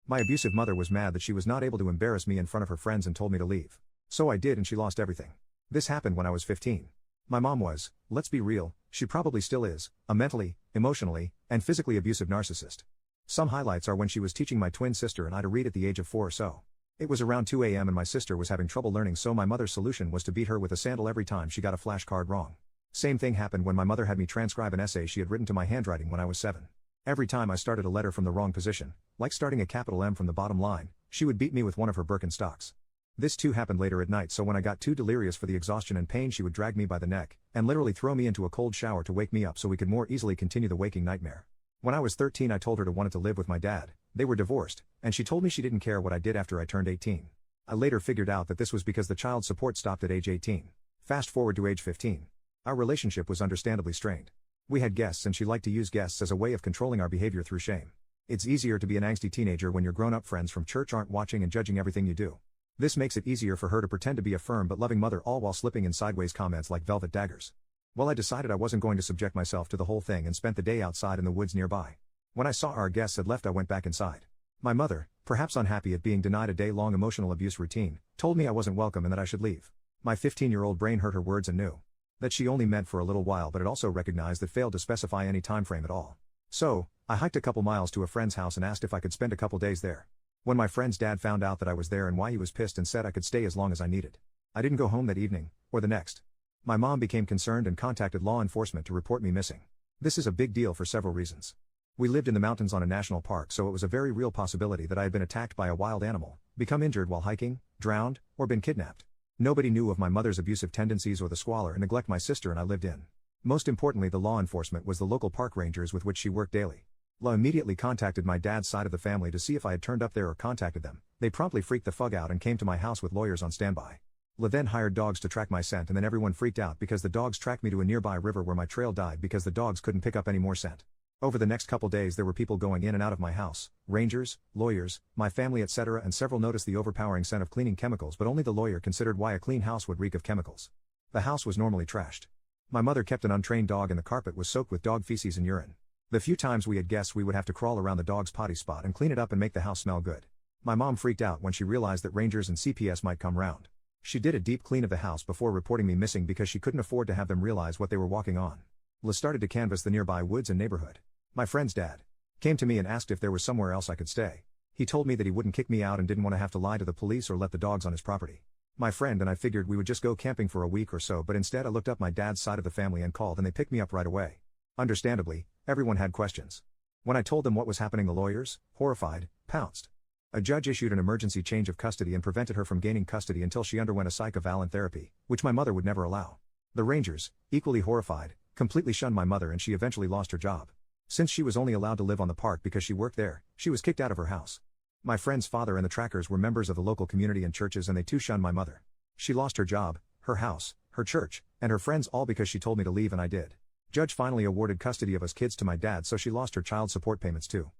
My abusive mother was mad that she was not able to embarrass me in front of her friends and told me to leave. So I did, and she lost everything. This happened when I was 15. My mom was, let's be real, she probably still is, a mentally, emotionally, and physically abusive narcissist. Some highlights are when she was teaching my twin sister and I to read at the age of 4 or so. It was around 2 a.m. and my sister was having trouble learning, so my mother's solution was to beat her with a sandal every time she got a flashcard wrong. Same thing happened when my mother had me transcribe an essay she had written to my handwriting when I was 7. Every time I started a letter from the wrong position, like starting a capital M from the bottom line, she would beat me with one of her Birkenstocks. This too happened later at night, so when I got too delirious for the exhaustion and pain, she would drag me by the neck and literally throw me into a cold shower to wake me up so we could more easily continue the waking nightmare. When I was 13, I told her to wanted to live with my dad. They were divorced, and she told me she didn't care what I did after I turned 18. I later figured out that this was because the child support stopped at age 18. Fast forward to age 15. Our relationship was understandably strained. We had guests and she liked to use guests as a way of controlling our behavior through shame. It's easier to be an angsty teenager when your grown-up friends from church aren't watching and judging everything you do. This makes it easier for her to pretend to be a firm but loving mother, all while slipping in sideways comments like velvet daggers. Well, I decided I wasn't going to subject myself to the whole thing and spent the day outside in the woods nearby. When I saw our guests had left, I went back inside. My mother, perhaps unhappy at being denied a day-long emotional abuse routine, told me I wasn't welcome and that I should leave. My 15-year-old brain heard her words and knew that she only meant for a little while, but it also recognized that failed to specify any time frame at all. So, I hiked a couple miles to a friend's house and asked if I could spend a couple days there. When my friend's dad found out that I was there and why, he was pissed and said I could stay as long as I needed. I didn't go home that evening, or the next. My mom became concerned and contacted law enforcement to report me missing. This is a big deal for several reasons. We lived in the mountains on a national park, so it was a very real possibility that I had been attacked by a wild animal, become injured while hiking, drowned, or been kidnapped. Nobody knew of my mother's abusive tendencies or the squalor and neglect my sister and I lived in. Most importantly, the law enforcement was the local park rangers with which she worked daily. La immediately contacted my dad's side of the family to see if I had turned up there or contacted them. They promptly freaked the fuck out and came to my house with lawyers on standby. La then hired dogs to track my scent, and then everyone freaked out because the dogs tracked me to a nearby river where my trail died because the dogs couldn't pick up any more scent. Over the next couple days there were people going in and out of my house, rangers, lawyers, my family, etc., and several noticed the overpowering scent of cleaning chemicals, but only the lawyer considered why a clean house would reek of chemicals. The house was normally trashed. My mother kept an untrained dog and the carpet was soaked with dog feces and urine. The few times we had guests, we would have to crawl around the dog's potty spot and clean it up and make the house smell good. My mom freaked out when she realized that rangers and CPS might come round. She did a deep clean of the house before reporting me missing because she couldn't afford to have them realize what they were walking on. La started to canvass the nearby woods and neighborhood. My friend's dad came to me and asked if there was somewhere else I could stay. He told me that he wouldn't kick me out and didn't want to have to lie to the police or let the dogs on his property. My friend and I figured we would just go camping for a week or so, but instead I looked up my dad's side of the family and called, and they picked me up right away. Understandably, everyone had questions. When I told them what was happening, the lawyers, horrified, pounced. A judge issued an emergency change of custody and prevented her from gaining custody until she underwent a psychovalent therapy, which my mother would never allow. The rangers, equally horrified, completely shunned my mother and she eventually lost her job. Since she was only allowed to live on the park because she worked there, she was kicked out of her house. My friend's father and the trackers were members of the local community and churches, and they too shunned my mother. She lost her job, her house, her church, and her friends, all because she told me to leave and I did. Judge finally awarded custody of us kids to my dad, so she lost her child support payments too.